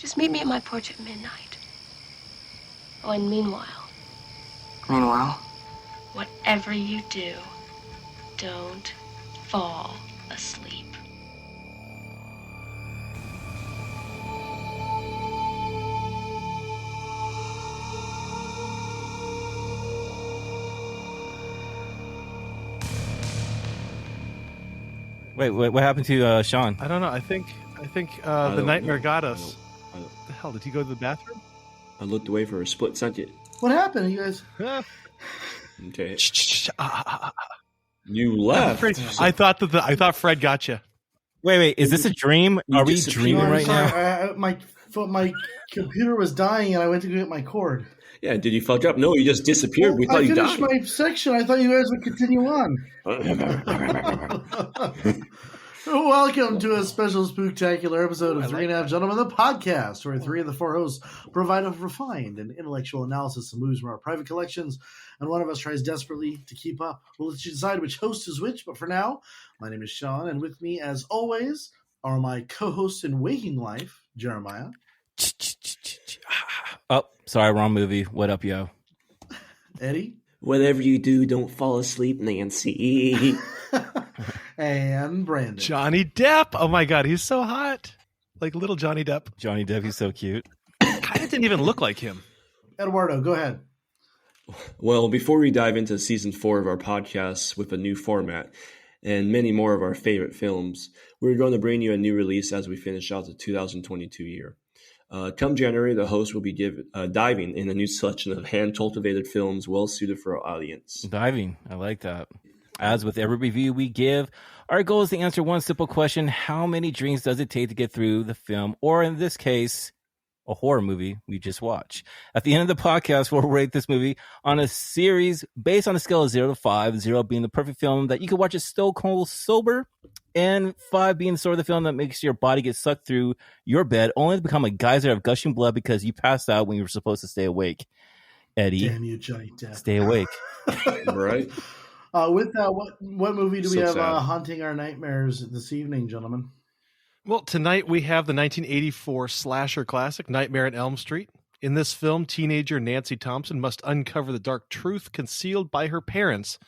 Just meet me at my porch at midnight. Oh, and meanwhile, whatever you do, don't fall asleep. Wait, what happened to Sean? I don't know. I think the nightmare got us. What the hell? Did he go to the bathroom? I looked away for a split second. What happened, you guys? Okay. You left. I thought Fred got you. Wait. Is this a dream? Are we dreaming right now? My computer was dying, and I went to go get my cord. Yeah, did you fuck up? No, you just disappeared. We thought you died. I finished my section. I thought you guys would continue on. Welcome to a special Spooktacular episode of Three and a Half Gentlemen, the podcast, where three of the four hosts provide a refined and intellectual analysis of movies from our private collections, and one of us tries desperately to keep up. We'll let you decide which host is which, but for now, my name is Sean, and with me, as always, are my co-hosts in waking life, Jeremiah. Oh, sorry, wrong movie. What up, yo? Eddie. Whatever you do, don't fall asleep, Nancy. And Brandon. Johnny Depp. Oh my God, he's so hot. Like little Johnny Depp. Johnny Depp, he's so cute. Kind of didn't even look like him. Eduardo, go ahead. Well, before we dive into season 4 of our podcast with a new format and many more of our favorite films, we're going to bring you a new release as we finish out the 2022 year. Come January, the host will be diving in a new selection of hand-cultivated films well-suited for our audience. Diving. I like that. As with every review we give, our goal is to answer one simple question: how many drinks does it take to get through the film, or in this case, a horror movie we just watched? At the end of the podcast, we'll rate this movie on a series based on a scale of 0 to 5, 0 being the perfect film that you can watch it stone cold sober, and 5 being the sort of the film that makes your body get sucked through your bed, only to become a geyser of gushing blood because you passed out when you were supposed to stay awake. Eddie, damn you, Johnny Depp. Stay awake. Right? With that, what movie do we have sad. haunting our nightmares this evening, gentlemen? Well, tonight we have the 1984 slasher classic, Nightmare on Elm Street. In this film, teenager Nancy Thompson must uncover the dark truth concealed by her parents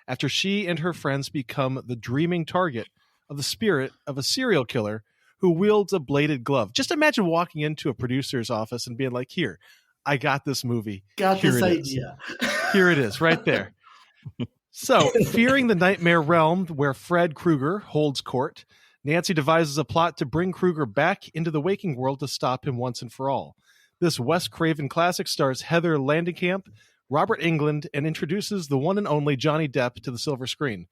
after she and her friends become the dreaming target of the spirit of a serial killer who wields a bladed glove. Just imagine walking into a producer's office and being like, here, I got this movie. Got this idea. Here it is, right there. So, fearing the nightmare realm where Fred Krueger holds court, Nancy devises a plot to bring Krueger back into the waking world to stop him once and for all. This Wes Craven classic stars Heather Langenkamp, Robert Englund, and introduces the one and only Johnny Depp to the silver screen.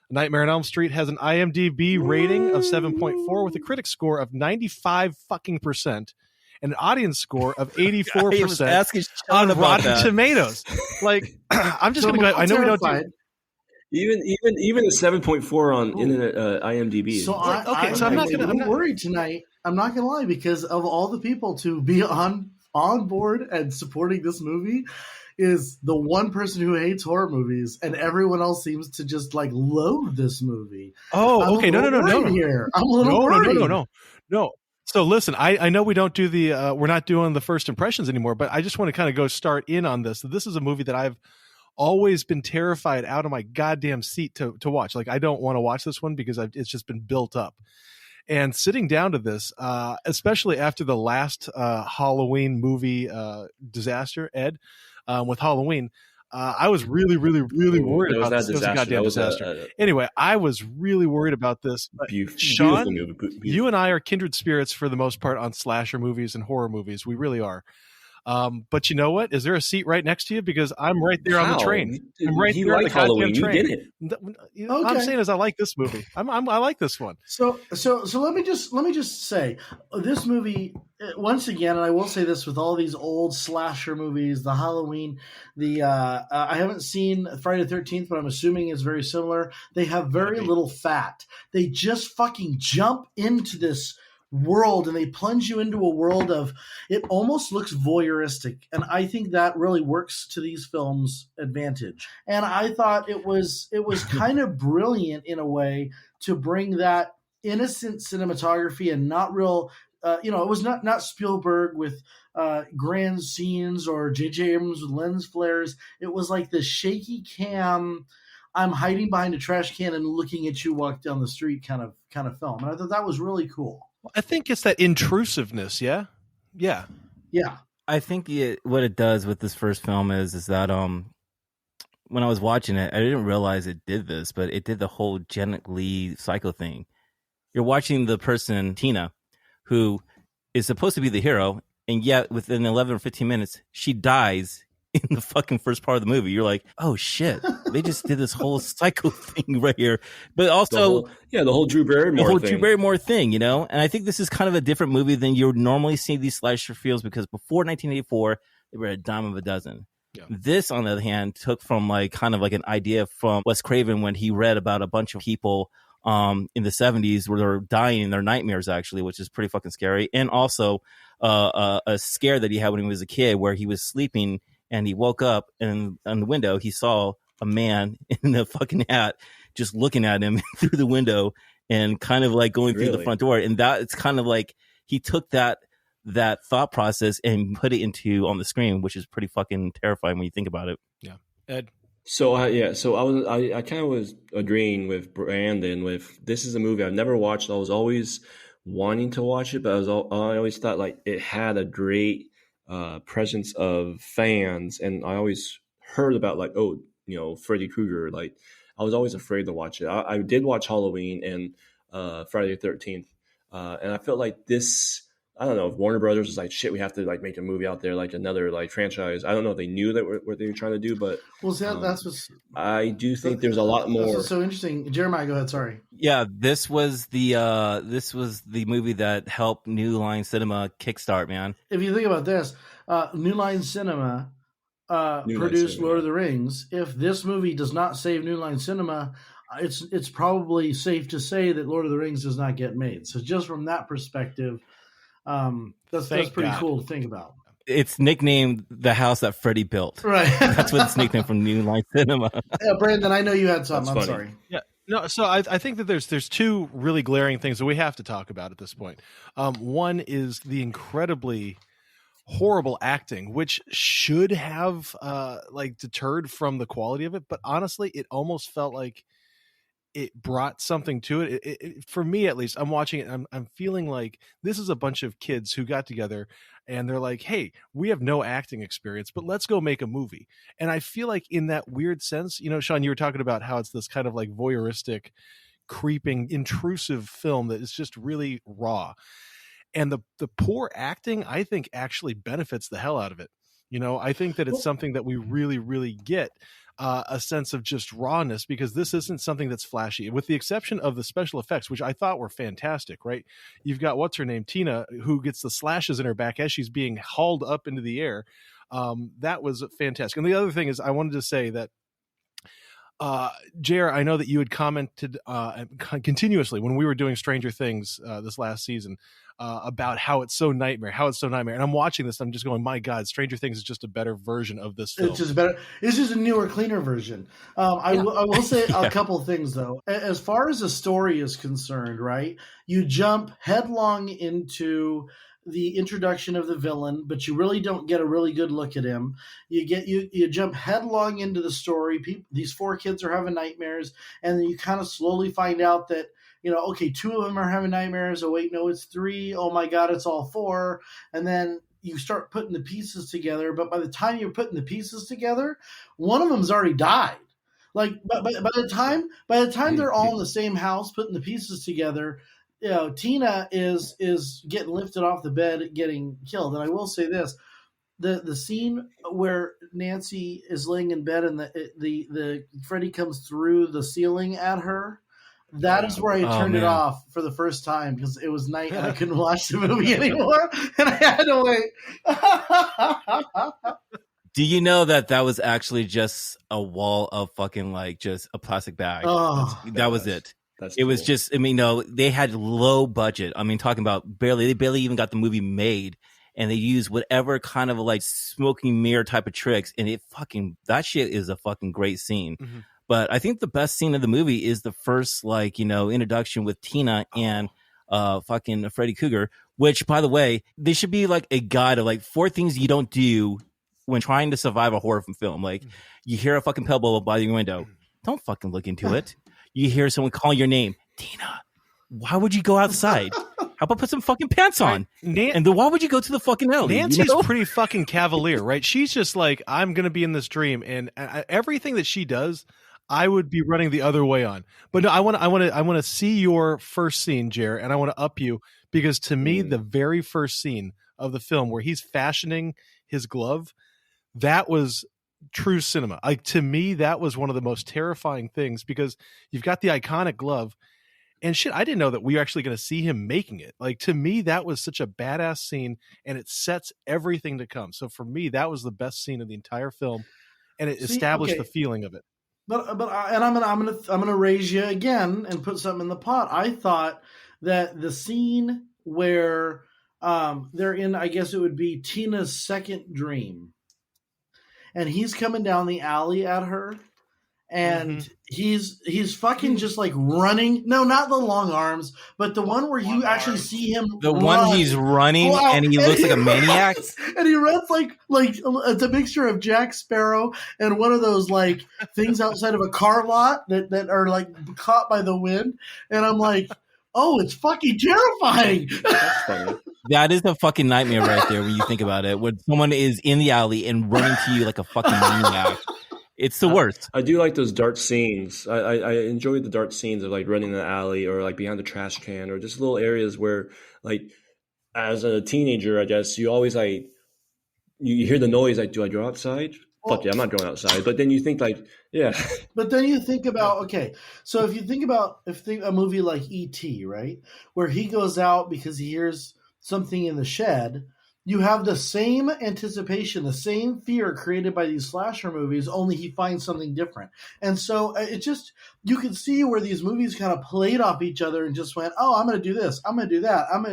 Nightmare on Elm Street has an IMDb rating of 7.4 with a critic score of 95% and an audience score of 84% on Rotten Tomatoes. Like, I'm just going to go. I know we don't do. Even a 7.4 on Internet IMDb. So I'm not going to worry tonight. I'm not going to lie, because of all the people to be on board and supporting this movie is the one person who hates horror movies, and everyone else seems to just like loathe this movie. Oh, okay. No. Here. I'm a little worried. No. So listen, I know we don't do we're not doing the first impressions anymore, but I just want to kind of go start in on this. This is a movie that I've always been terrified out of my goddamn seat to watch. Like, I don't want to watch this one because it's just been built up. And sitting down to this, especially after the last Halloween movie disaster, Ed, with Halloween, I was really, really, really worried about this. It was a goddamn disaster. Anyway, I was really worried about this. Sean, you and I are kindred spirits for the most part on slasher movies and horror movies. We really are. But you know what? Is there a seat right next to you? Because I'm right there on the train. I'm right there on the goddamn train. You did it. All I'm saying is I like this movie. I like this one. So let me just say this movie once again, and I will say this with all these old slasher movies, the Halloween, I haven't seen Friday the 13th, but I'm assuming it's very similar. They have very little fat. They just fucking jump into this world and they plunge you into a world of, it almost looks voyeuristic, and I think that really works to these films' advantage. And I thought it was kind of brilliant in a way to bring that innocent cinematography and not real it was not Spielberg with grand scenes or J.J. Abrams with lens flares. It was like the shaky cam. I'm hiding behind a trash can and looking at you walk down the street kind of film, and I thought that was really cool. I think it's that intrusiveness. Yeah. I think what it does with this first film is that when I was watching it, I didn't realize it did this, but it did the whole Janet Leigh psycho thing. You're watching the person, Tina, who is supposed to be the hero, and yet within 11 or 15 minutes, she dies in the fucking first part of the movie. You're like, oh shit, they just did this whole psycho thing right here. But also, the whole Drew Barrymore thing, And I think this is kind of a different movie than you would normally see these slasher films, because before 1984, they were a dime of a dozen. Yeah. This, on the other hand, took from kind of an idea from Wes Craven when he read about a bunch of people in the 70s where they're dying in their nightmares, actually, which is pretty fucking scary. And also a scare that he had when he was a kid where he was sleeping and he woke up and on the window he saw a man in a fucking hat just looking at him through the window and kind of going through the front door. And that it's kind of he took that thought process and put it on the screen, which is pretty fucking terrifying when you think about it. Yeah. Ed? So I kind of was agreeing with Brandon with this is a movie I've never watched. I was always wanting to watch it, but I always thought it had a great presence of fans, and I always heard about Freddy Krueger. I was always afraid to watch it. I did watch Halloween and Friday the 13th, and I felt like this. I don't know if Warner Brothers was like, shit, we have to make a movie out there, another franchise. I don't know if they knew that what they were trying to do, but that's what's. I do think there's a lot more. This is so interesting. Jeremiah, go ahead. Sorry. Yeah, this was the movie that helped New Line Cinema kickstart, man. If you think about this, New Line Cinema produced Lord of the Rings. If this movie does not save New Line Cinema, it's probably safe to say that Lord of the Rings does not get made. So just from that perspective. That's pretty cool to think about. It's nicknamed the house that Freddy built. Right. That's what it's nicknamed from New Line Cinema. Yeah, Brandon, I know you had something. I'm sorry. Yeah. No, so I think that there's two really glaring things that we have to talk about at this point. One is the incredibly horrible acting, which should have deterred from the quality of it, but honestly, it almost felt like it brought something to it. It for me, at least, I'm watching it. I'm feeling like this is a bunch of kids who got together and they're like, hey, we have no acting experience, but let's go make a movie. And I feel like in that weird sense, Sean, you were talking about how it's this kind of voyeuristic, creeping, intrusive film that is just really raw. And the poor acting, I think, actually benefits the hell out of it. I think that it's something that we really, really get. A sense of just rawness, because this isn't something that's flashy, with the exception of the special effects, which I thought were fantastic, right? You've got, what's her name? Tina, who gets the slashes in her back as she's being hauled up into the air. That was fantastic. And the other thing is, I wanted to say that, JR, I know that you had commented continuously when we were doing Stranger Things this last season about how it's so nightmare. And I'm watching this, I'm just going, my God, Stranger Things is just a better version of this film. It's just better. It's just a newer, cleaner version. I will say a couple things, though. As far as the story is concerned, right, you jump headlong into the introduction of the villain, but you really don't get a really good look at him. You jump headlong into the story. These four kids are having nightmares, and then you kind of slowly find out that, okay, two of them are having nightmares. Oh wait, no, it's three. Oh my God, it's all four. And then you start putting the pieces together. But by the time you're putting the pieces together, one of them's already died. By the time they're all in the same house putting the pieces together, Tina is getting lifted off the bed, getting killed. And I will say this: the scene where Nancy is laying in bed and the Freddy comes through the ceiling at her. That is where I turned it off for the first time, because it was night and I couldn't watch the movie anymore, and I had to wait. Do you know that was actually just a wall of fucking just a plastic bag? Oh, that was it. It was just, they had low budget. Talking about they barely even got the movie made, and they used whatever kind of smoking mirror type of tricks. And that shit is a fucking great scene. Mm-hmm. But I think the best scene of the movie is the first introduction with Tina and fucking Freddy Krueger, Which, by the way, there should be like a guide of like 4 things you don't do when trying to survive a horror film. Like, you hear a fucking pebble by your window, don't fucking look into it. You hear someone calling your name, Tina. Why would you go outside? How about put some fucking pants on? And then why would you go to the fucking alley? Nancy's pretty fucking cavalier, right? She's just like, I'm going to be in this dream, and everything that she does, I would be running the other way on. But no, I want to see your first scene, Jer, and I want to up you, because to me, the very first scene of the film where he's fashioning his glove, that was true cinema. Like, to me, that was one of the most terrifying things, because you've got the iconic glove. And shit, I didn't know that we were actually going to see him making it. Like, to me, that was such a badass scene, and it sets everything to come. So for me, that was the best scene of the entire film, and it established the feeling of it. I'm gonna raise you again and put something in the pot. I thought that the scene where they're in, I guess it would be Tina's second dream, and he's coming down the alley at her. And he's fucking just like running. No, not the long arms, but the one where you actually see him. The one he's running and he looks like a maniac. And he runs like it's a mixture of Jack Sparrow and one of those like things outside of a car lot that are like caught by the wind. And I'm like, oh, it's fucking terrifying. That's funny. That is a fucking nightmare right there when you think about it. When someone is in the alley and running to you like a fucking maniac. It's the worst. I do like those dark scenes. I enjoy the dark scenes of like running in the alley or like behind the trash can or just little areas where, like, as a teenager, I guess you always like you hear the noise. Like, do I go outside? Fuck yeah, I'm not going outside. But then you think like, yeah. But then you think about, okay, so if you think about a movie like E.T., right, where he goes out because he hears something in the shed. You have the same anticipation, the same fear created by these slasher movies, only he finds something different. And so it just, you can see where these movies kind of played off each other and just went, oh, I'm going to do this. I'm going to do that. I'm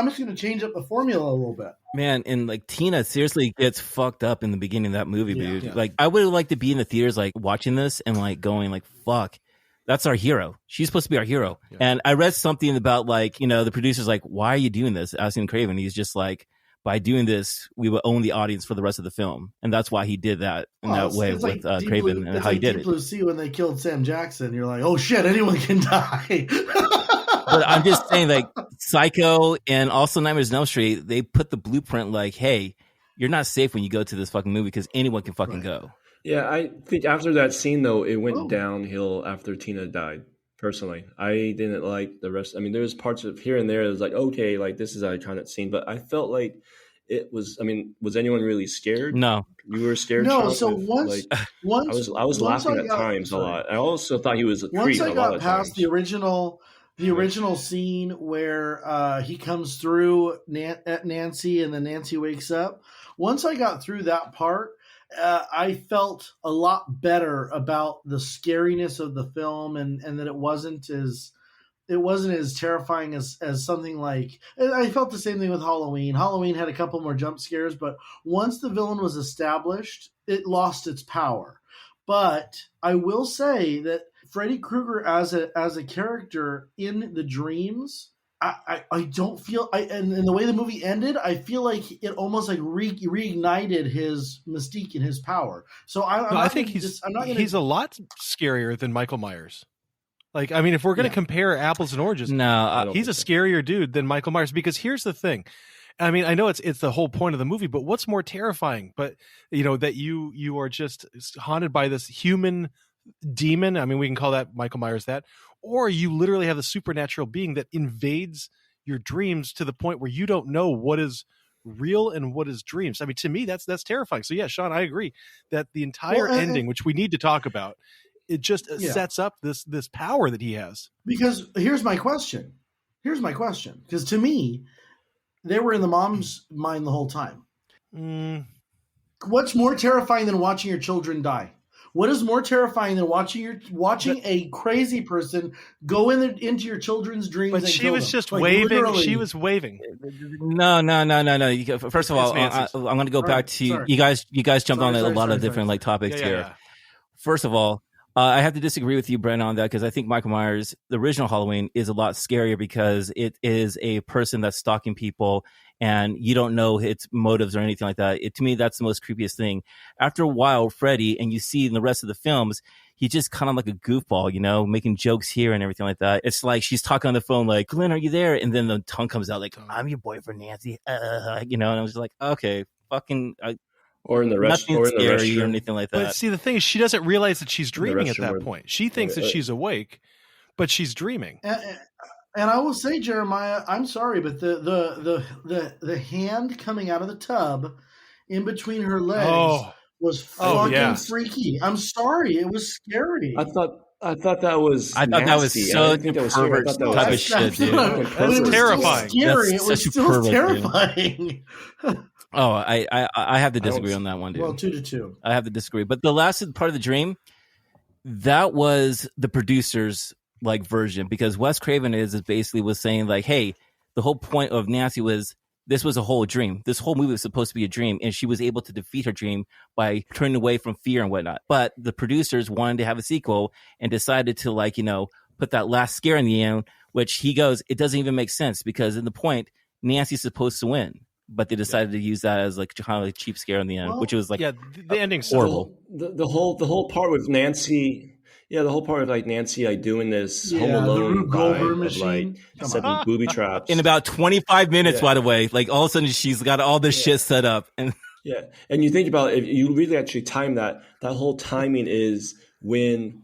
just going to change up the formula a little bit. Man, and like Tina seriously gets fucked up in the beginning of that movie, dude. Yeah. Like, I would have liked to be in the theaters, like watching this and like going like, fuck. That's our hero. She's supposed to be our hero. Yeah. And I read something about like, the producer's like, why are you doing this? Asking Craven. He's just like, by doing this, we will own the audience for the rest of the film. And that's why he did that in that way with like Craven and how he did it. Blue Sea when they killed Sam Jackson, you're like, oh shit, anyone can die. But I'm just saying, like, Psycho and also Nightmares on Elm Street, they put the blueprint like, hey, you're not safe when you go to this fucking movie because anyone can fucking go. Yeah, I think after that scene, though, it went downhill after Tina died, personally. I didn't like the rest. I mean, there was parts of here and there that was like, okay, like, this is an iconic scene. But I felt like it was, I mean, was anyone really scared? No. You were scared? No, Sean? so once I was laughing at times a lot. I also thought he was a creep a lot of times. Once I got past the original scene where he comes through at Nancy and then Nancy wakes up, once I got through that part, I felt a lot better about the scariness of the film and that it wasn't as terrifying as something like, I felt the same thing with Halloween. Halloween had a couple more jump scares, but once the villain was established, it lost its power. But I will say that Freddy Krueger as a character in the dreams, I don't feel, and the way the movie ended, I feel like it almost like reignited his mystique and his power. So I think he's a lot scarier than Michael Myers. Like, I mean, if we're going to compare apples and oranges, he's a scarier dude than Michael Myers. Because here's the thing. I mean, I know it's the whole point of the movie, but what's more terrifying? But that you are just haunted by this human demon. I mean, we can call that Michael Myers that, or you literally have the supernatural being that invades your dreams to the point where you don't know what is real and what is dreams. I mean, to me, that's terrifying. So yeah, Sean, I agree that the entire ending, which we need to talk about, it just sets up this power that he has. Because here's my question. Because to me, they were in the mom's mind the whole time. What's more terrifying than watching your children die? What is more terrifying than watching a crazy person go into your children's dreams? But she was just waving. Literally. She was waving. No. First of all, I'm going to go back to you guys. You guys jumped on a lot of different like topics here. Yeah. First of all, I have to disagree with you, Brent, on that because I think Michael Myers, the original Halloween, is a lot scarier because it is a person that's stalking people and you don't know its motives or anything like that. To me, that's the most creepiest thing. After a while, Freddy, and you see in the rest of the films, he's just kind of like a goofball, you know, making jokes here and everything like that. It's like she's talking on the phone like, Glenn, are you there? And then the tongue comes out like, I'm your boyfriend, Nancy. You know, and I was like, okay, fucking... Or in the nothing or in the scary restroom or anything like that. But see, the thing is, she doesn't realize that she's dreaming at that where- point. She thinks that she's awake, but she's dreaming. And I will say, Jeremiah, I'm sorry, but the hand coming out of the tub in between her legs was fucking freaky. I'm sorry, it was scary. I thought that was. I thought that was nasty. so I didn't think that was scary. I pervert thought that type was of shit, dude. That's was terrifying. Still scary. That's It was such a still pervert, dude. terrifying. Oh, I have to disagree on that one, dude. Well, 2-2. I have to disagree. But the last part of the dream, that was the producer's like version because Wes Craven is basically was saying like, hey, the whole point of Nancy was this was a whole dream. This whole movie was supposed to be a dream, and she was able to defeat her dream by turning away from fear and whatnot. But the producers wanted to have a sequel and decided to like, you know, put that last scare in the end, which he goes, it doesn't even make sense because in the point, Nancy's supposed to win. But they decided to use that as like kind of like cheap scare in the end, which was like the ending's horrible. The whole part with Nancy, the whole part of like Nancy like doing this Home Alone vibe of like setting booby traps in about 25 minutes. By the way, like all of a sudden she's got all this shit set up, and and you think about it, if you really actually time that whole timing is when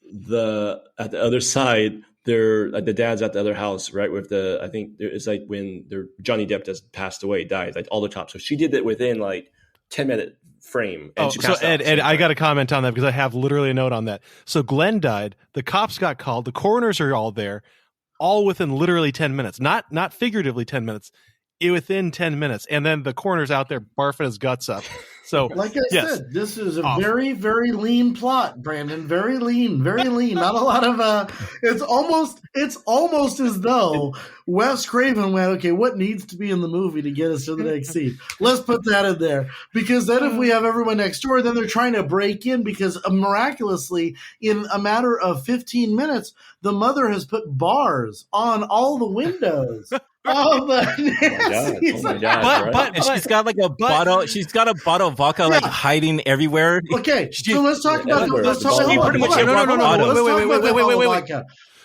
at the other side. They're like the dad's at the other house, right? With I think it's like when Johnny Depp just passed away, died, like all the cops. So she did it within like 10-minute frame. And she so Ed, I got to comment on that because I have literally a note on that. So Glenn died. The cops got called. The coroners are all there, all within literally 10 minutes, not figuratively 10 minutes. Within 10 minutes, and then the coroner's out there barfing his guts up. So, like I said, this is a very, very lean plot, Brandon. Very lean, very lean. Not a lot of. It's almost as though Wes Craven went, okay, what needs to be in the movie to get us to the next scene? Let's put that in there because then if we have everyone next door, then they're trying to break in because miraculously, in a matter of 15 minutes, the mother has put bars on all the windows. Oh my God! But she's got like a bottle. She's got a bottle of vodka like hiding everywhere. Okay, so let's talk about. Let's talk She about. pretty much Wait.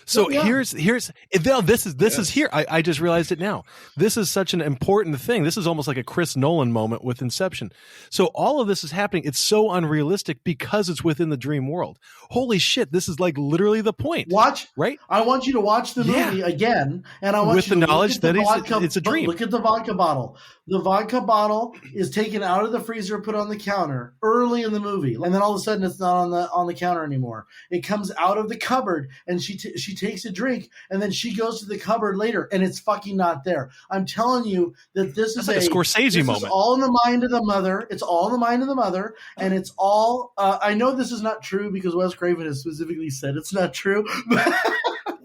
So here's this is here. I just realized it now. This is such an important thing. This is almost like a Chris Nolan moment with Inception. So all of this is happening. It's so unrealistic because it's within the dream world. Holy shit! This is like literally the point. Right? I want you to watch the movie again, and I want with you to the knowledge that it's a dream. Look at the vodka bottle. The vodka bottle is taken out of the freezer, put on the counter early in the movie, and then all of a sudden it's not on the counter anymore. It comes out of the cupboard, and she takes a drink, and then she goes to the cupboard later, and it's fucking not there. I'm telling you that this is like a Scorsese moment. It's all in the mind of the mother. It's all in the mind of the mother, and it's all. I know this is not true because Wes Craven has specifically said it's not true.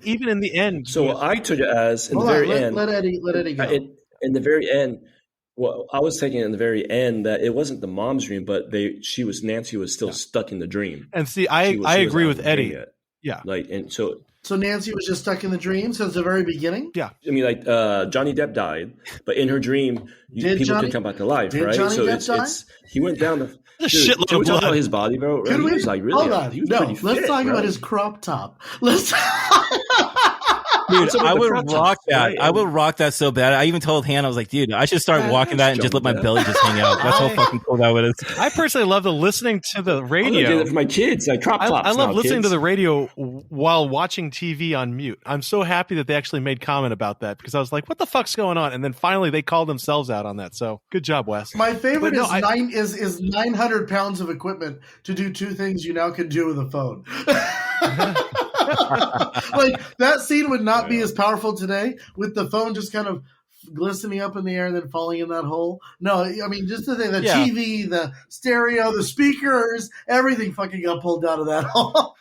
Even in the end, so I took it as in the very end. Let Eddie go. In the very end. Well, I was thinking in the very end that it wasn't the mom's dream, but Nancy was still stuck in the dream. And see, I agree with Eddie. Yeah, like and so Nancy was just stuck in the dream since the very beginning. Yeah, I mean, like Johnny Depp died, but in her dream, people could come back to life, right? Johnny so Depp die? it's he went down the shitload of blood. About his body, bro. He was like really. Hold on, he was pretty fit, let's talk about his crop top. Let's. Dude, I would rock that. Right? I would rock that so bad. I even told Hannah, I was like, dude, I should start walking that and just let my belly just hang out. That's how fucking cool that is. I personally love listening to the radio. I did it for my kids. Like crop tops. I love listening to the radio while watching TV on mute. I'm so happy that they actually made comment about that because I was like, what the fuck's going on? And then finally they called themselves out on that. So good job, Wes. My favorite is 900 pounds of equipment to do two things you now can do with a phone. Like that scene would not be as powerful today with the phone just kind of glistening up in the air and then falling in that hole. No, I mean just the thing, the TV, the stereo, the speakers, everything fucking got pulled out of that hole.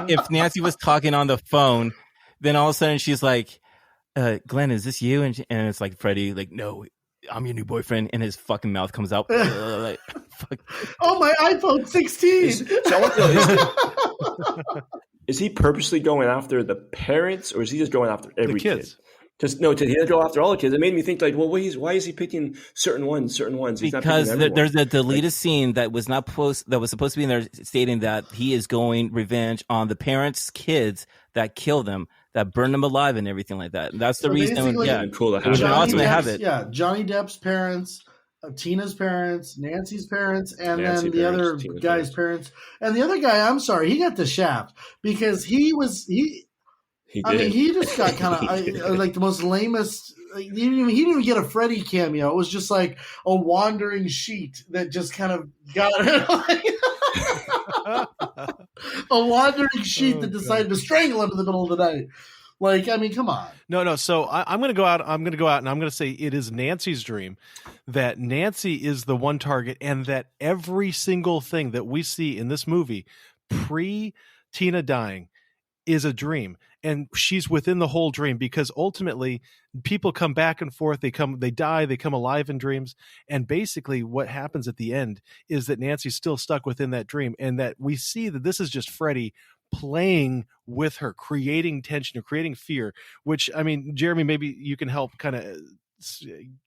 If Nancy was talking on the phone, then all of a sudden she's like, Glenn, is this you? And it's like Freddy, like, no, I'm your new boyfriend, and his fucking mouth comes out. Like, fuck. Oh, my iPhone 16. Is he purposely going after the parents, or is he just going after every The kids. kid? Just no, to go after all the kids. It made me think like, well, why is he picking certain ones? He's because not picking there's a deleted scene that was supposed to be in there stating that he is going revenge on the parents' kids that killed them, that burned them alive, and everything like that. And that's the reason. Cool to have. It was awesome to have it. Yeah, Johnny Depp's parents, Tina's parents, Nancy's parents, and Nancy then the parents, other Tina's guy's parents. And the other guy, I'm sorry, he got the shaft because he just got kind of like the most lamest. Like, he didn't even get a Freddy cameo. It was just like a wandering sheet that just kind of got a wandering sheet that decided to strangle him in the middle of the night. Like, I mean, come on. No. So I'm going to go out. I'm going to go out and I'm going to say it is Nancy's dream that Nancy is the one target, and that every single thing that we see in this movie pre Tina dying is a dream. And she's within the whole dream, because ultimately people come back and forth. They die, they come alive in dreams. And basically what happens at the end is that Nancy's still stuck within that dream, and that we see that this is just Freddy playing with her, creating tension or creating fear, which, I mean, Jeremy, maybe you can help kind of,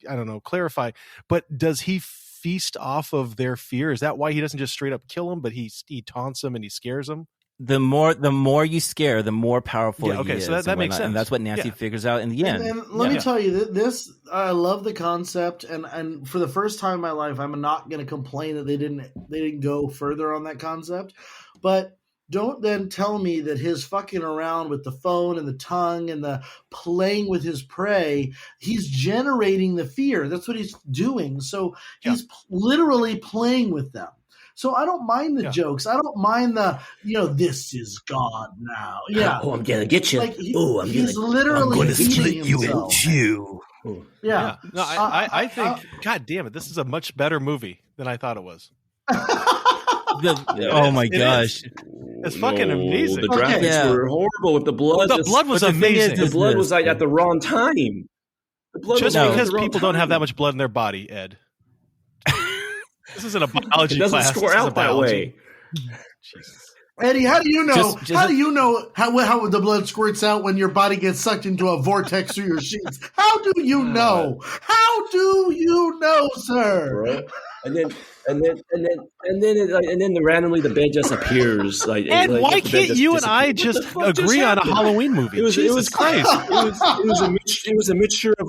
I don't know, clarify, but does he feast off of their fear? Is that why he doesn't just straight up kill them, but he taunts them and he scares them? The more you scare, the more powerful he is. So that makes sense. And that's what Nancy figures out in the end. And let me tell you, this, I love the concept, and for the first time in my life, I'm not going to complain that they didn't go further on that concept. But don't then tell me that his fucking around with the phone and the tongue and the playing with his prey, he's generating the fear. That's what he's doing. So he's literally playing with them. So I don't mind the jokes. I don't mind the, this is God now. Yeah. Oh, I'm gonna get you. Like he's literally feeding himself. Yeah. No, I think, God damn it, this is a much better movie than I thought it was. Oh my gosh. It's fucking amazing. The graphics were horrible with the blood. The blood was amazing. The blood was like at the wrong time. The blood just because people don't have that much blood in their body, Ed. This isn't a biology class. It doesn't score out that way. Jesus. Eddie, how do you know? How do you know how the blood squirts out when your body gets sucked into a vortex through your sheets? How do you know? How do you know, sir? Bro. And then randomly the bed just appears. And why can't you and I just agree on a Halloween movie? It was crazy. It was a mixture of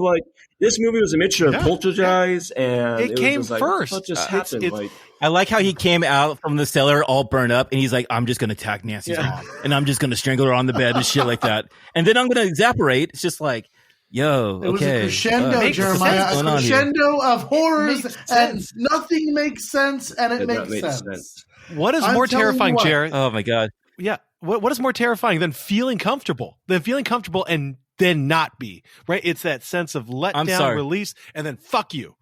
this movie was a mixture of Poltergeist, and it came first. What just happened? I like how he came out from the cellar all burned up, and he's like, "I'm just gonna attack Nancy's mom, and I'm just gonna strangle her on the bed and shit like that, and then I'm gonna evaporate." It's just like, yo, it was a crescendo, Jeremiah, a crescendo of horrors, and nothing makes sense, and it makes sense. What is more terrifying, Jared? Oh my god! Yeah, what is more terrifying than feeling comfortable? And then not be right. It's that sense of let down, release, and then fuck you.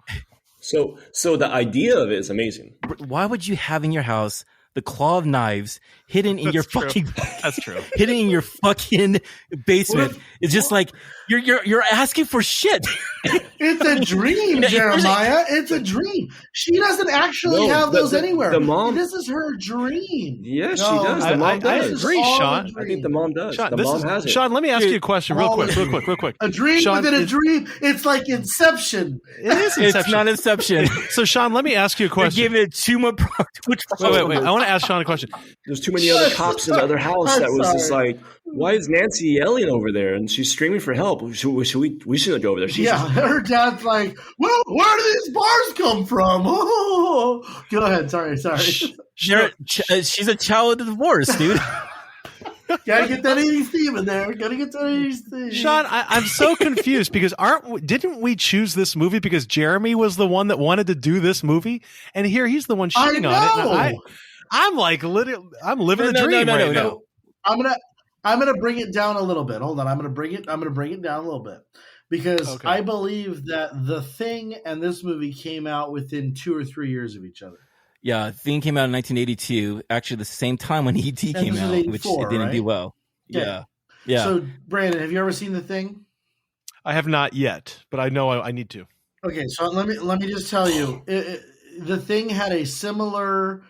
So the idea of it is amazing. Why would you have in your house the claw of knives hidden in your fucking? That's true. Hidden in your fucking basement. It's just like you're asking for shit. It's a dream, Jeremiah. It's a dream. She doesn't actually have those anywhere. The mom. This is her dream. Yes, she does. The mom does. I agree, Sean. I think the mom does. Sean, the mom has it. Sean, let me ask you a question real quick. A dream Sean, within a dream. It's like Inception. It is Inception. It's not Inception. So, Sean, let me ask you a question. You're giving it too much. Wait. I want to ask Sean a question. There's too many other cops in the other house that was just like, why is Nancy yelling over there? And she's screaming for help. We shouldn't go over there. Her dad's like, well, where do these bars come from? Oh. Go ahead. Sorry. She's a child of divorce, dude. Gotta get that 80s theme in there. Gotta get that 80s theme. Sean, I'm so confused because didn't we choose this movie because Jeremy was the one that wanted to do this movie? And here he's the one shitting on it. I'm like, I'm living the dream right now. I'm gonna bring it down a little bit. Hold on, I'm gonna bring it down a little bit because I believe that The Thing and this movie came out within 2 or 3 years of each other. Yeah, Thing came out in 1982, actually the same time when E.T. came out, which it didn't do well. Yeah. So, Brandon, have you ever seen The Thing? I have not yet, but I know I need to. Okay, so let me just tell you, The Thing had a similar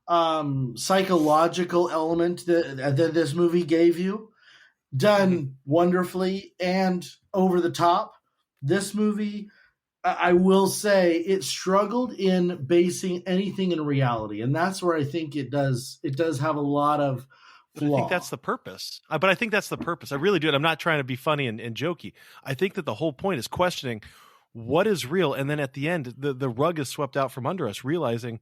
psychological element that this movie gave you, done wonderfully and over the top. This movie, I will say, it struggled in basing anything in reality, and that's where I think it does have a lot of flaw. I think that's the purpose. But I think that's the purpose. I really do. And I'm not trying to be funny and jokey. I think that the whole point is questioning what is real, and then at the end, the rug is swept out from under us, realizing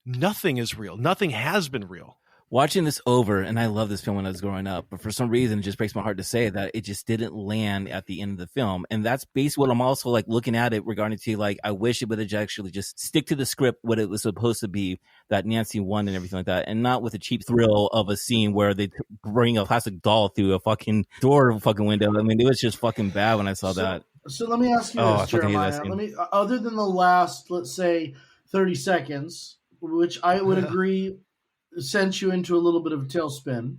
nothing is real. Nothing has been real. Watching this over, and I love this film when I was growing up, but for some reason it just breaks my heart to say that it just didn't land at the end of the film. And that's basically what I'm also like looking at it regarding to, like, I wish it would have actually just stick to the script, what it was supposed to be, that Nancy won and everything like that, and not with a cheap thrill of a scene where they bring a plastic doll through a fucking door fucking window. I mean, it was just fucking bad when I saw that. So let me ask you this, Jeremiah. Other than the last, let's say, 30 seconds, which I would agree sent you into a little bit of a tailspin,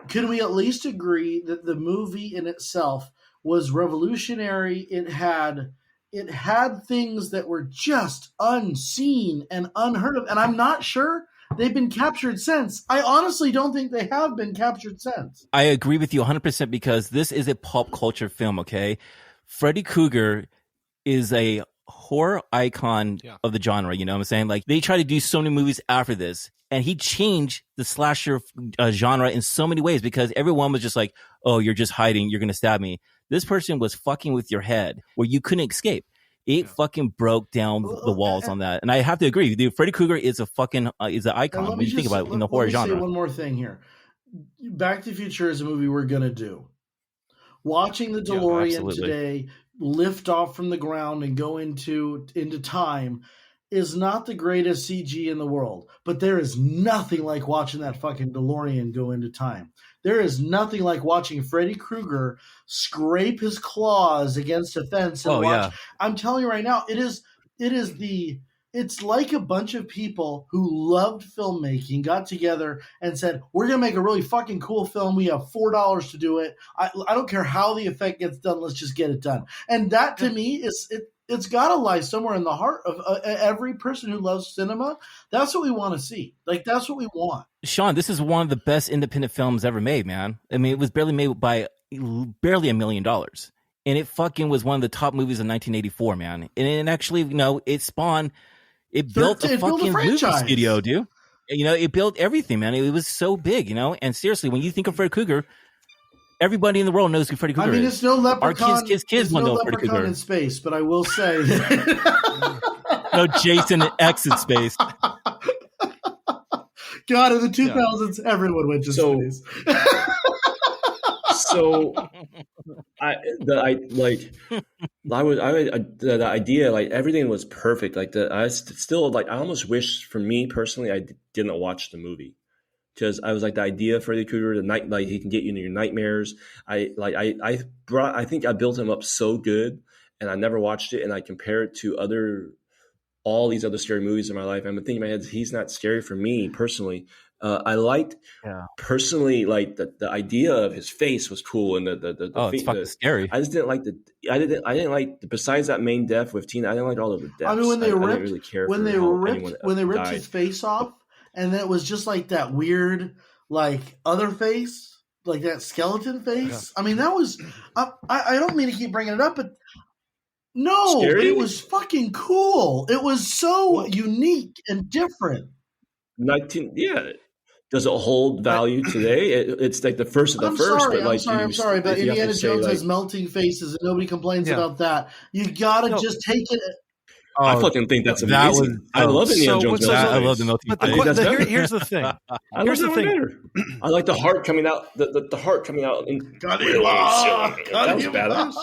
can we at least agree that the movie in itself was revolutionary? It had things that were just unseen and unheard of, and I'm not sure they've been captured since. I honestly don't think they have been captured since. I agree with you 100% because this is a pop culture film, okay? Freddy Krueger is a horror icon of the genre, you know what I'm saying? Like, they try to do so many movies after this, and he changed the slasher genre in so many ways because everyone was just like, oh, you're just hiding, you're gonna stab me. This person was fucking with your head where you couldn't escape. It fucking broke down the walls on that. And I have to agree, dude, Freddy Krueger is a fucking is an icon when you think about it in the horror genre. Let me say one more thing here. Back to the Future is a movie we're gonna do. Watching the DeLorean today lift off from the ground and go into time is not the greatest CG in the world, but there is nothing like watching that fucking DeLorean go into time. There is nothing like watching Freddy Krueger scrape his claws against a fence and watch. Yeah. I'm telling you right now, it's like a bunch of people who loved filmmaking got together and said, we're going to make a really fucking cool film. We have $4 to do it. I don't care how the effect gets done. Let's just get it done. And that to me it's got to lie somewhere in the heart of every person who loves cinema. That's what we want to see. Like, that's what we want. Sean, this is one of the best independent films ever made, man. I mean, it was barely made by barely $1 million. And it fucking was one of the top movies of 1984, man. And it actually, you know, it spawned, it built a fucking movie studio, dude. You know, it built everything, man. It was so big, you know. And seriously, when you think of Freddy Krueger, everybody in the world knows who Freddy Krueger is. I mean, it's no Leprechaun. Our kids want to know Freddy Krueger in space, but I will say that no Jason X in space. God, in the 2000s, everyone went to space. So, the idea, like, everything was perfect. Like, I almost wish, for me personally, I didn't watch the movie. Because I was like, the idea of Freddy Krueger, the night, like, he can get you into your nightmares. I think I built him up so good, and I never watched it, and I compare it to all these other scary movies in my life. I'm thinking in my head, he's not scary for me personally. I liked personally, like, the idea of his face was cool, and it's fucking scary. I just didn't like I didn't like besides that main death with Tina. I didn't like all of the deaths. I mean, when they ripped his face off. And then it was just like that weird, like, other face, like that skeleton face. Yeah. I mean, that was I don't mean to keep bringing it up, but no, scary? It was fucking cool. It was so unique and different. Does it hold value today? It's like the first of the first. I'm sorry, but Indiana Jones has melting faces, and nobody complains about that. You gotta just take it. I fucking think that's amazing. I love Indiana Jones. I love the melting face. Here's the thing. Here's the thing. I like the heart coming out. The heart coming out. That was badass.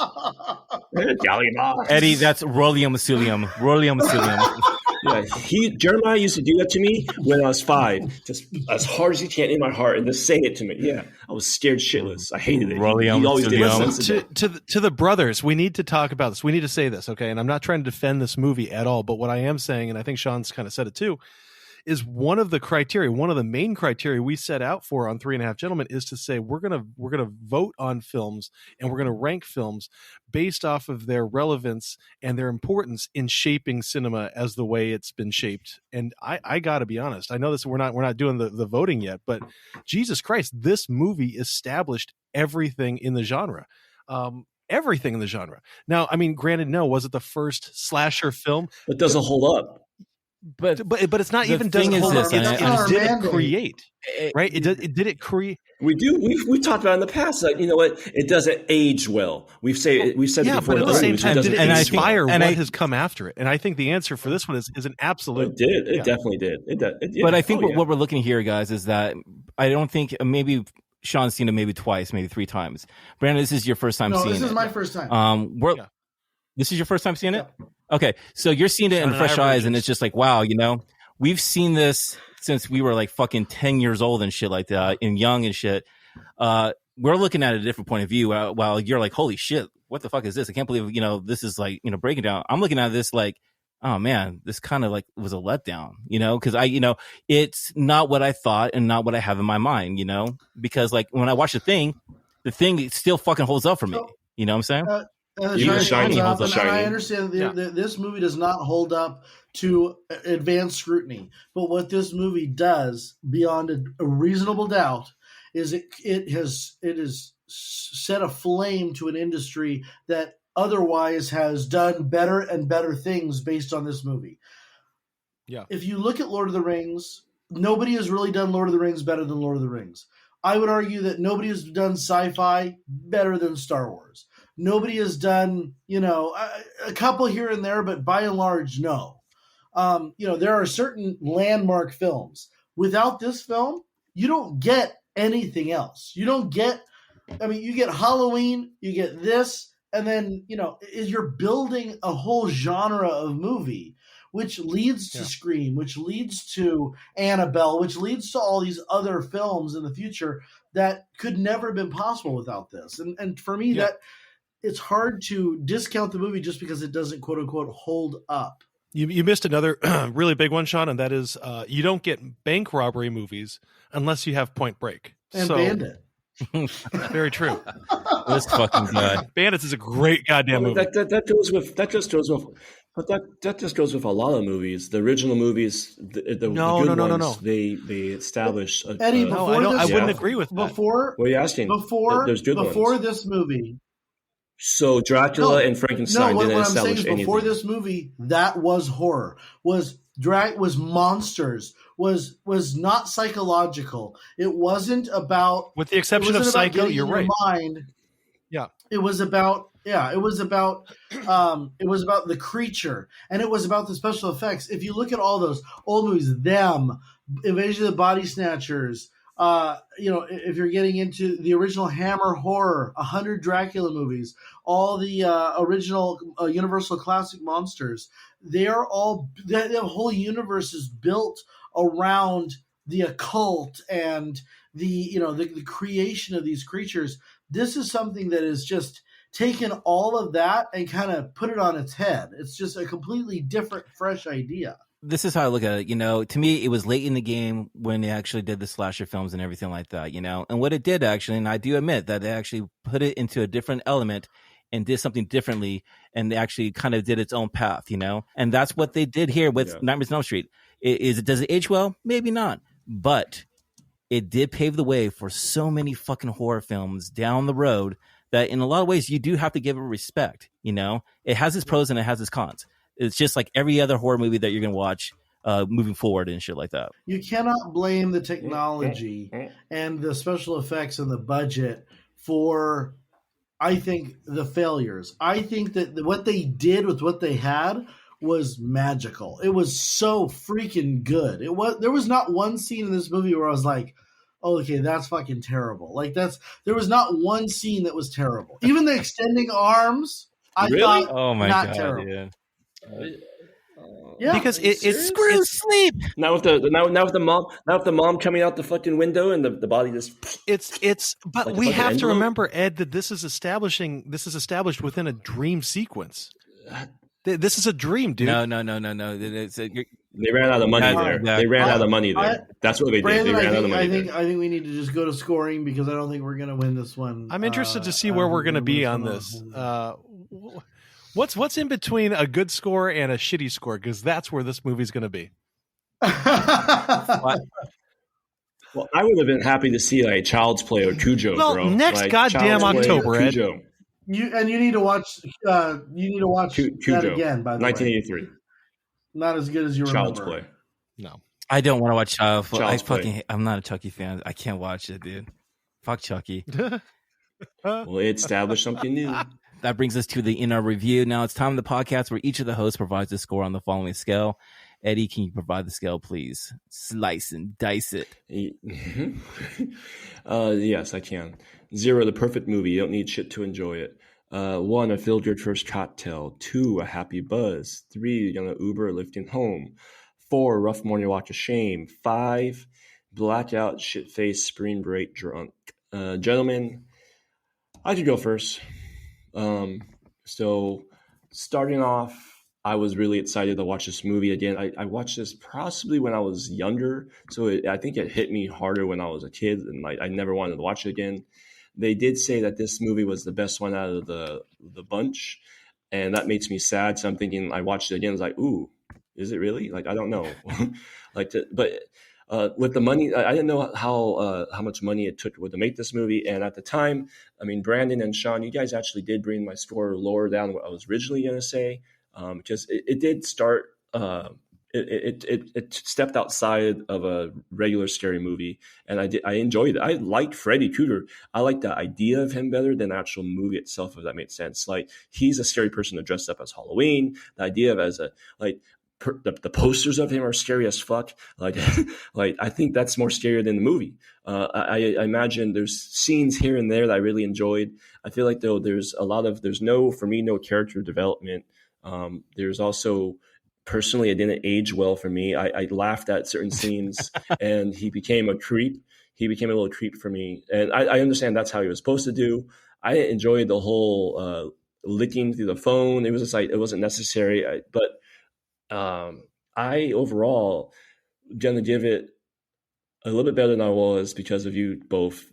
Eddie, that's Rollium Mycelium. Yeah, Jeremiah used to do that to me when I was 5, just as hard as he can in my heart, and just say it to me. Yeah, I was scared shitless. I hated it. He always did. To the brothers, we need to talk about this. We need to say this, okay? And I'm not trying to defend this movie at all, but what I am saying, and I think Sean's kind of said it too, is one of the main criteria we set out for on 3.5 Gentlemen is to say we're gonna vote on films and we're gonna rank films based off of their relevance and their importance in shaping cinema as the way it's been shaped. And I gotta be honest, I know this we're not doing the voting yet, but Jesus Christ, this movie established everything in the genre. Everything in the genre. Now, I mean, granted, no, was it the first slasher film? It doesn't hold up. But it's not even doesn't hold up. Did it create? Right? Did it create? We talked about it in the past. Like, you know what? It doesn't age well. We've said it before. But at the same time, did it inspire what has come after it? And I think the answer for this one is an absolute. It did. It definitely did. But I think what we're looking here, guys, is that I don't think maybe Sean's seen it maybe twice, maybe 3 times. Brandon, this is your first time seeing it. No, this is my first time. This is your first time seeing it? Okay, so you're seeing it in fresh eyes, and it's just like, wow, you know, we've seen this since we were like fucking 10 years old and shit like that, and young and shit. We're looking at a different point of view while you're like, holy shit, what the fuck is this? I can't believe, you know, this is like, you know, breaking down. I'm looking at this like, oh man, this kind of like was a letdown, you know, because it's not what I thought and not what I have in my mind, you know, because like when I watch the thing still fucking holds up for me. You know what I'm saying? Shiny holds up. I understand that this movie does not hold up to advanced scrutiny, but what this movie does, beyond a reasonable doubt, is it has set a flame to an industry that otherwise has done better and better things based on this movie. Yeah. If you look at Lord of the Rings, nobody has really done Lord of the Rings better than Lord of the Rings. I would argue that nobody has done sci-fi better than Star Wars. Nobody has done, you know, a couple here and there, but by and large, no. You know, there are certain landmark films. Without this film, you don't get anything else. You don't get, I mean, you get Halloween, you get this, and then, you know, you're building a whole genre of movie, which leads to Scream, which leads to Annabelle, which leads to all these other films in the future that could never have been possible without this. And for me, that it's hard to discount the movie just because it doesn't, quote unquote, hold up. You missed another really big one, Sean, and that is you don't get bank robbery movies unless you have Point Break. And Bandit. Very true. This fucking guy. Bandits is a great goddamn movie. That just goes with a lot of movies. The original movies, the good ones, they establish. Eddie, I wouldn't agree with that. What are you asking? There's good ones. Before this movie. So Dracula and Frankenstein didn't establish anything. Before this movie, that was horror. Was monsters. Was not psychological. It wasn't about, with the exception of Psycho. You're right. Mind. Yeah, it was about. Yeah, it was about the creature, and it was about the special effects. If you look at all those old movies, Them, Invasion of the Body Snatchers, you know, if you're getting into the original Hammer horror, 100 Dracula movies, all the original Universal classic monsters, the whole universe is built around the occult and the creation of these creatures. This is something that is just taken all of that and kind of put it on its head. It's just a completely different, fresh idea. This is how I look at it. You know, to me, it was late in the game when they actually did the slasher films and everything like that, you know, and what it did actually, and I do admit that they actually put it into a different element and did something differently, and they actually kind of did its own path, you know, and that's what they did here with Nightmares on Elm Street. Does it age well? Maybe not, but it did pave the way for so many fucking horror films down the road that in a lot of ways you do have to give it respect. You know, it has its pros and it has its cons. It's just like every other horror movie that you're going to watch moving forward and shit like that. You cannot blame the technology and the special effects and the budget for, I think, the failures. I think that what they did with what they had was magical. It was so freaking good. There was not one scene in this movie where I was like, oh, okay, that's fucking terrible. Like there was not one scene that was terrible. Even the extending arms, I thought, oh my not God, terrible. Yeah. Yeah, because it's screw sleep. Now with the mom coming out the fucking window and the body just. But like we have to remember, Ed, that this is established within a dream sequence. This is a dream, dude. No. They ran out of money That's there. exactly- They ran out of money there. That's what they did. Brandon, They ran I out of money think there. I think we need to just go to scoring because I don't think we're going to win this one. I'm interested to see where we're going to be on this. What's in between a good score and a shitty score? Because that's where this movie's going to be. What? Well, I would have been happy to see like Child's Play or Cujo. Well, bro. next like, goddamn Child's Play or October, Ed. Cujo. You need to watch. You need to watch that Cujo. again. By the way, 1983. not as good as you Child's remember. Play. No. I don't want to watch Child's Child's Play. I'm not a Chucky fan. I can't watch it, dude. Fuck Chucky. Well, it established something new. That brings us to the In Our Review. Now it's time in the podcast where each of the hosts provides a score on the following scale. Eddie, can you provide the scale, please? Slice and dice it. Yes, I can. 0, the perfect movie. You don't need shit to enjoy it. 1, a filled your first cocktail. 2, a happy buzz. 3, you're gonna Uber lifting home. 4, rough morning walk of shame. 5, blackout, shit-faced, spring break drunk. Gentlemen, I could go first. So starting off, I was really excited to watch this movie again. I watched this possibly when I was younger, so I think it hit me harder when I was a kid, and I never wanted to watch it again. They did say that this movie was the best one out of the bunch, and that makes me sad. So I'm thinking, I watched it again. I was like, ooh, is it really? Like, I don't know. With the money, I didn't know how much money it took to make this movie. And at the time, I mean, Brandon and Sean, you guys actually did bring my score lower down than what I was originally going to say, because it did start. It stepped outside of a regular scary movie, and I enjoyed it. I liked Freddy Krueger. I liked the idea of him better than the actual movie itself, if that makes sense. Like, he's a scary person to dress up as Halloween. The idea of the posters of him are scary as fuck. Like I think that's more scarier than the movie. I imagine there's scenes here and there that I really enjoyed. I feel like though there's no character development. There's also, personally, it didn't age well for me. I laughed at certain scenes, and he became a creep. He became a little creep for me, and I understand that's how he was supposed to do. I enjoyed the whole licking through the phone. It was just like it wasn't necessary, but. I overall gonna give it a little bit better than I was because of you both.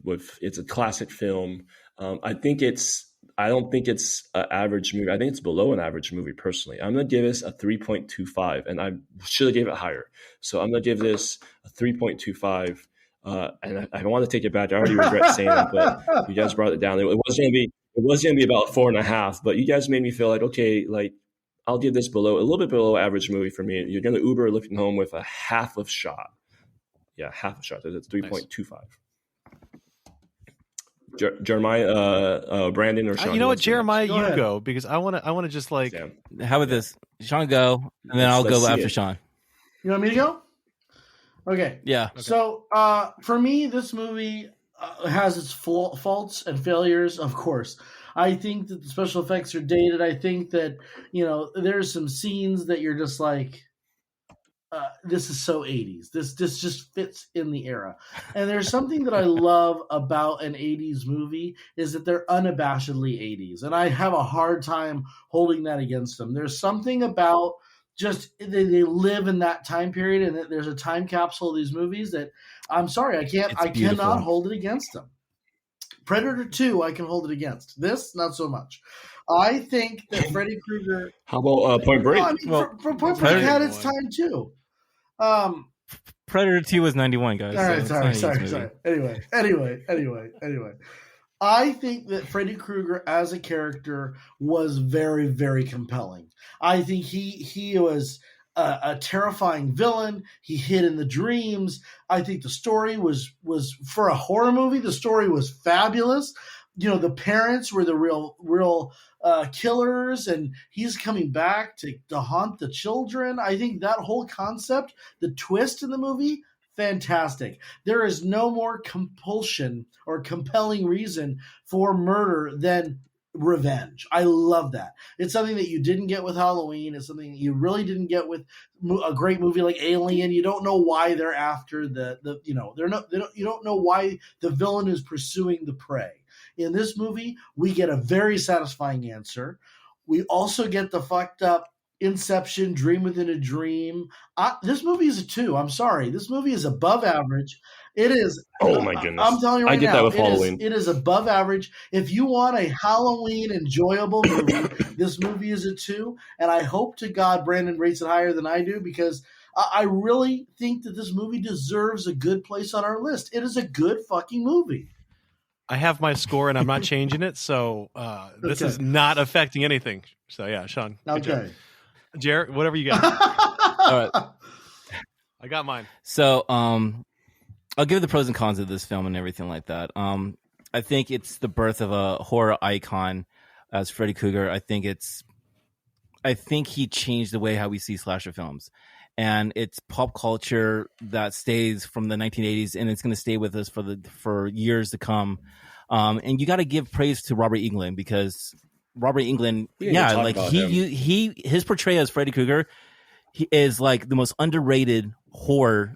It's a classic film. I don't think it's an average movie. I think it's below an average movie personally. I'm gonna give this a 3.25, and I should have gave it higher. So I'm gonna give this a 3.25. And I don't want to take it back. I already regret saying that, but you guys brought it down. It was gonna be about 4.5, but you guys made me feel like, okay, like, I'll give this a little bit below average movie for me. You're going to Uber lifting home with a half a shot. Yeah, half a shot. So that's 3.25. Nice. Jeremiah, Brandon, or Sean? You know what, Jeremiah, Go you ahead. go, because I want to just like. Damn. How about this? Sean, go, and then I'll go after Sean. You want me to go? Okay. Yeah. So for me, this movie has its faults and failures, of course. I think that the special effects are dated. I think that, there's some scenes that you're just like, this is so 80s. This just fits in the era. And there's something that I love about an 80s movie is that they're unabashedly 80s. And I have a hard time holding that against them. There's something about just they live in that time period, and there's a time capsule of these movies that I'm sorry, I cannot hold it against them. Predator 2, I can hold it against. This, not so much. I think that Freddy Krueger. How about Point Break? No, I mean, Point Break had its time too. Predator 2 was 91, guys. All right, so sorry. Anyway. I think that Freddy Krueger as a character was very, very compelling. I think he was a terrifying villain. He hid in the dreams. I think the story was for a horror movie. The story was fabulous. The parents were the real killers, and he's coming back to haunt the children. I think that whole concept, the twist in the movie, fantastic. There is no more compulsion or compelling reason for murder than revenge. I love that. It's something that you didn't get with Halloween. It's something that you really didn't get with a great movie like Alien. You don't know why they're after you don't know why the villain is pursuing the prey. In this movie, we get a very satisfying answer. We also get the fucked up Inception, Dream Within a Dream. This movie is a 2. I'm sorry. This movie is above average. It is. Oh my goodness! I'm telling you right I get now, that with Halloween. it is above average. If you want a Halloween enjoyable movie, this movie is a 2. And I hope to God Brandon rates it higher than I do, because I really think that this movie deserves a good place on our list. It is a good fucking movie. I have my score and I'm not changing it, so this is not affecting anything. So yeah, Sean. Good job. Jared, whatever you got. All right. I got mine. So, I'll give the pros and cons of this film and everything like that. I think it's the birth of a horror icon as Freddy Krueger. I think he changed the way how we see slasher films, and it's pop culture that stays from the 1980s, and it's going to stay with us for years to come. And you got to give praise to Robert Englund, because Robert Englund, his portrayal as Freddy Krueger, he is like the most underrated horror,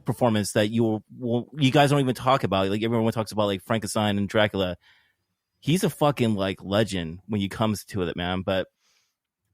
performance that you guys don't even talk about. Like, everyone talks about like Frankenstein and Dracula. He's a fucking like legend when it comes to it, man. But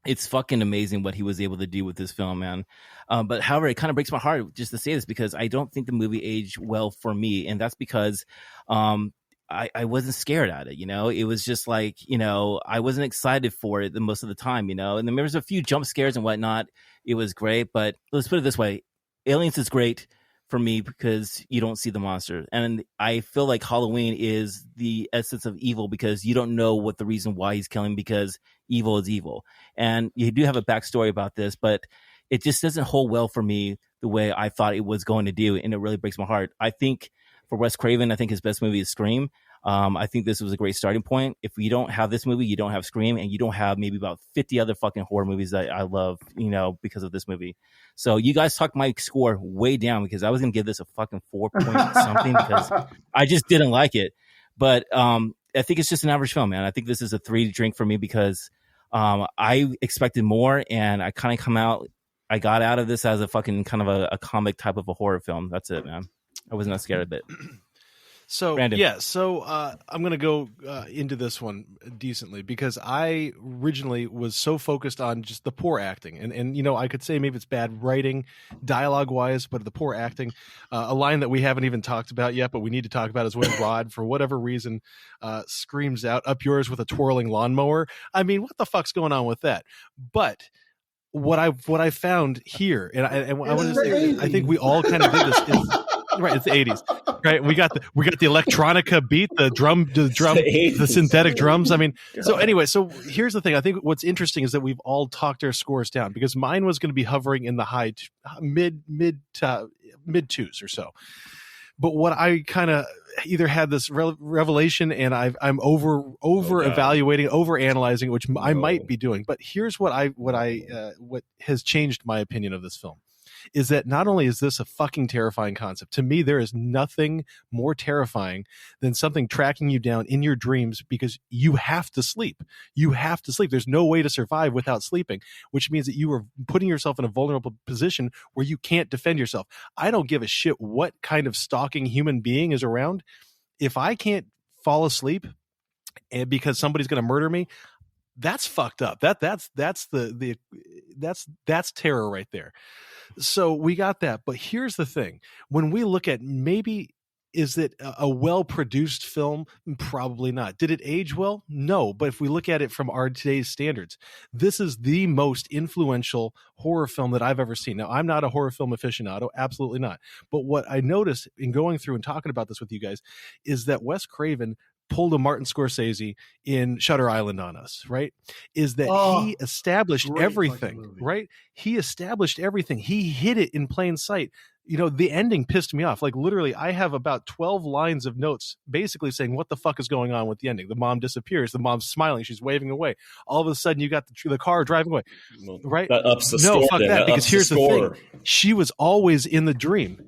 it's fucking amazing what he was able to do with this film, man. But however, it kind of breaks my heart just to say this, because I don't think the movie aged well for me, and that's because I wasn't scared at it, It was just like, I wasn't excited for it most of the time, And then there was a few jump scares and whatnot. It was great, but let's put it this way. Aliens is great for me because you don't see the monster. And I feel like Halloween is the essence of evil, because you don't know what the reason why he's killing, because evil is evil. And you do have a backstory about this, but it just doesn't hold well for me the way I thought it was going to do. And it really breaks my heart. I think for Wes Craven, I think his best movie is Scream. I think this was a great starting point. If you don't have this movie, you don't have Scream, and you don't have maybe about 50 other fucking horror movies that I love, because of this movie. So you guys talked my score way down, because I was going to give this a fucking 4 point something, because I just didn't like it. But I think it's just an average film, man. I think this is a 3 drink for me, because I expected more, and I kind of I got out of this as a fucking kind of a comic type of a horror film. That's it, man. I was not scared of it. So Brandon. yeah, so I'm gonna go into this one decently, because I originally was so focused on just the poor acting, and I could say maybe it's bad writing, dialogue wise, but the poor acting. A line that we haven't even talked about yet, but we need to talk about, is when Rod, for whatever reason, screams out, "Up yours with a twirling lawnmower." I mean, what the fuck's going on with that? But what I found here, and I want to say, I think we all kind of did this. Right, it's the 80s. Right, we got the electronica beat, the synthetic drums. I mean, so anyway, so here's the thing. I think what's interesting is that we've all talked our scores down, because mine was going to be hovering in the high mid 2s or so. But what I kind of either had this revelation, and I'm over evaluating, over analyzing, which I might be doing. But here's what has changed my opinion of this film. Is that not only is this a fucking terrifying concept, to me, there is nothing more terrifying than something tracking you down in your dreams, because you have to sleep. You have to sleep. There's no way to survive without sleeping, which means that you are putting yourself in a vulnerable position where you can't defend yourself. I don't give a shit what kind of stalking human being is around. If I can't fall asleep because somebody's going to murder me, that's fucked up. That's terror right there. So we got that. But here's the thing. When we look at, maybe, is it a well-produced film? Probably not. Did it age well? No. But if we look at it from our today's standards, this is the most influential horror film that I've ever seen. Now, I'm not a horror film aficionado. Absolutely not. But what I noticed in going through and talking about this with you guys is that Wes Craven pulled a Martin Scorsese in Shutter Island on us, right? Is that he established everything, right? He established everything. He hid it in plain sight. The ending pissed me off. Like, literally, I have about 12 lines of notes basically saying, what the fuck is going on with the ending? The mom disappears. The mom's smiling. She's waving away. All of a sudden, you got the car driving away, right? That ups the score. No, fuck that, because here's the thing. She was always in the dream.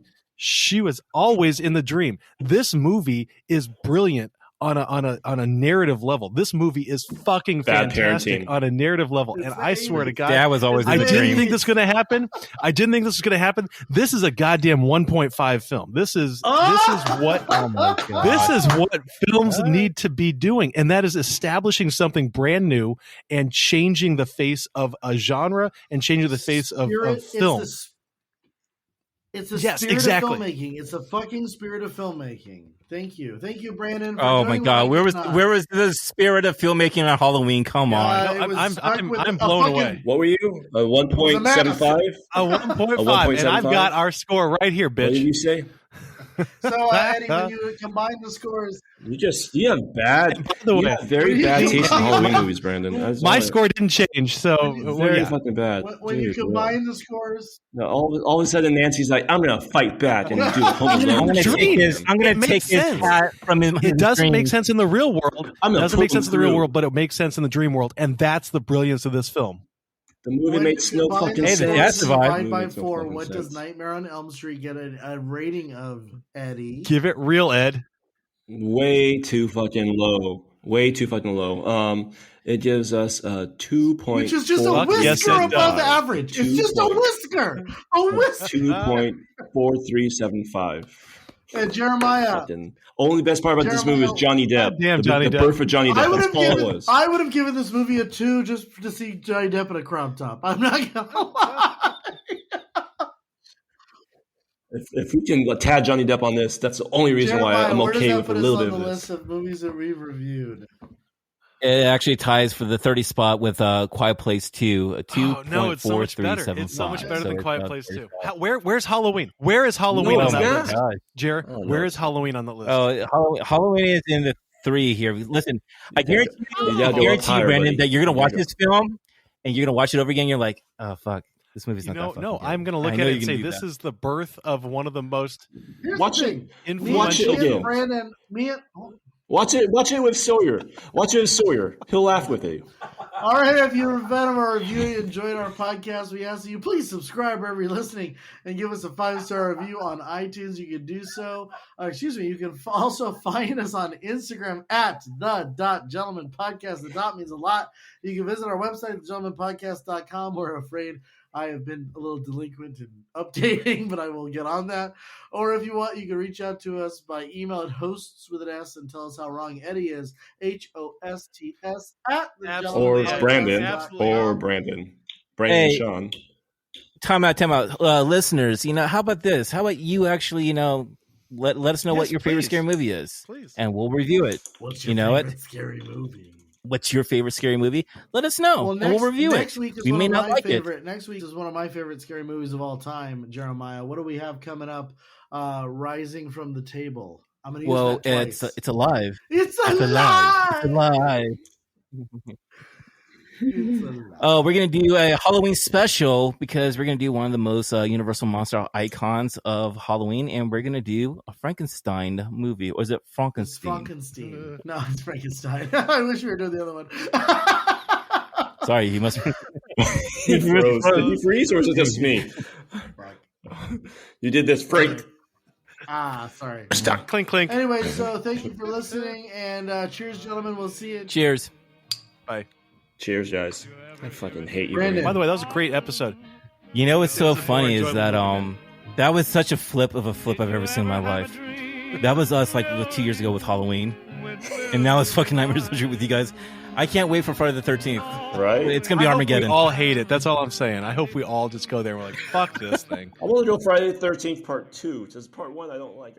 This movie is brilliant on a narrative level. This movie is fucking Bad fantastic parenting. on a narrative level. It's And the I swear to 80s. God, Dad was always in I the didn't dream. think this was going to happen. I didn't think this was going to happen. This is a goddamn 1.5 film. This is what Oh my God. this is what films need to be doing, and that is establishing something brand new and changing the face of a genre and changing the face of film. It's the Yes, spirit exactly. of filmmaking. It's the fucking spirit of filmmaking. Thank you, Brandon. For Oh my doing God! what I Where was cannot. the spirit of filmmaking on Halloween? Come on! No, it was I'm stuck with I'm a blown fucking- away. What were you? A 1.75? A 1.5, and I've 1.75? got our score right here, What did bitch. you say? So Eddie, when you combine the scores, You have very What bad do you taste in mean? Halloween movies, Brandon. That's My all- score didn't change, so It's very yeah. fucking bad. when you Dude, combine the scores, no, all of a sudden Nancy's like, I'm gonna fight back and do a Home I'm Alone. gonna Dream. take his. I'm It gonna makes take his sense. hat from him. It doesn't make sense in the real world. I'm It gonna doesn't put make sense him in the real through. world, but it makes sense in the dream world, and that's the brilliance of this film. The movie when makes you no combine fucking the Hey, sense. that's scores the vibe. divide by Makes no 4, fucking what does sense. Nightmare on Elm Street get a rating of, Eddie? Give it real, Ed. Way too fucking low. Way too fucking low. It gives us a 2.4. Which is just a Fuck whisker yes, it above does. average. It's just a whisker. A whisker. 2.4375. And Jeremiah, Fucking only best part about this movie is Johnny Depp. Goddamn Johnny the Depp. birth of Johnny Depp. That's all it was. I would have given this movie a 2 just to see Johnny Depp in a crop top. I'm not gonna lie. If we can tag Johnny Depp on this, that's the only reason why Jeremiah, I'm where does okay that with a put us little on bit the of list this. of movies that we've reviewed? It actually ties for the 30 spot with Quiet Place 2. Oh, no, it's so much better. It's so much better than Quiet Place 2. Where's Halloween? Where is Halloween No, on it's that not. list? Jared, Oh, no. where is Halloween on the list? Halloween is in the 3 here. Listen, I guarantee You you, gotta go up higher, Brandon, buddy. that you're gonna You watch gotta this film and you're gonna watch it over again. You're like, oh fuck, this movie's not that fucking no, good. I'm going to I look know at it you're and gonna say do this that. is the birth of one of the most Here's Watch the it. thing. Watch it again. Brandon, Watch it with Sawyer. Watch it with Sawyer. He'll laugh with you. all right, if you're a fan of our review, you enjoyed our podcast, we ask that you please subscribe wherever you're listening and give us a 5-star review on iTunes. You can do so. You can also find us on Instagram at the.gentlemanpodcast. The dot means a lot. You can visit our website, thegentlemanpodcast.com. We're afraid I have been a little delinquent in updating, but I will get on that. Or if you want, you can reach out to us by email at hosts with an S and tell us how wrong Eddie is. HOSTS at Absolutely. Or Yeah, Brandon. absolutely. Or Brandon. Hey. Sean. Time out. Listeners, how about this? How about you actually, let us know Yes, what your favorite please. scary movie is, Please. and we'll review it. What's You your know favorite it? scary movie? What's your favorite scary movie? Let us know, and we'll review next it. Week is We one may of not my like favorite. Next week is one of my favorite scary movies of all time, Jeremiah. What do we have coming up? Rising from the Table. I'm going it. to use Well, that twice. it's alive. It's It's alive. alive. It's alive. Oh, we're gonna do a Halloween special because we're gonna do one of the most universal monster icons of Halloween, and we're gonna do a Frankenstein movie. Or is it It's Frankenstein? Frankenstein. No, it's Frankenstein. I wish we were doing the other one. Sorry, you must. He froze. Did he freeze or was it just me? You did this, Frank. Sorry. Clink, clink. Anyway, so thank you for listening, and cheers, gentlemen. We'll see you. Cheers. Bye. Cheers, guys. I fucking hate you. Brandon. By the way, that was a great episode. You know what's so It's a more funny is that enjoyable that was such a flip I've ever seen in my life. That was us like 2 years ago with Halloween, and now it's fucking Nightmare on Elm Street with you guys. I can't wait for Friday the 13th. Right? It's gonna be I hope Armageddon. we all hate it. That's all I'm saying. I hope we all just go there and we're like, fuck this thing. I want to go Friday the 13th part 2. Just part 1 I don't like.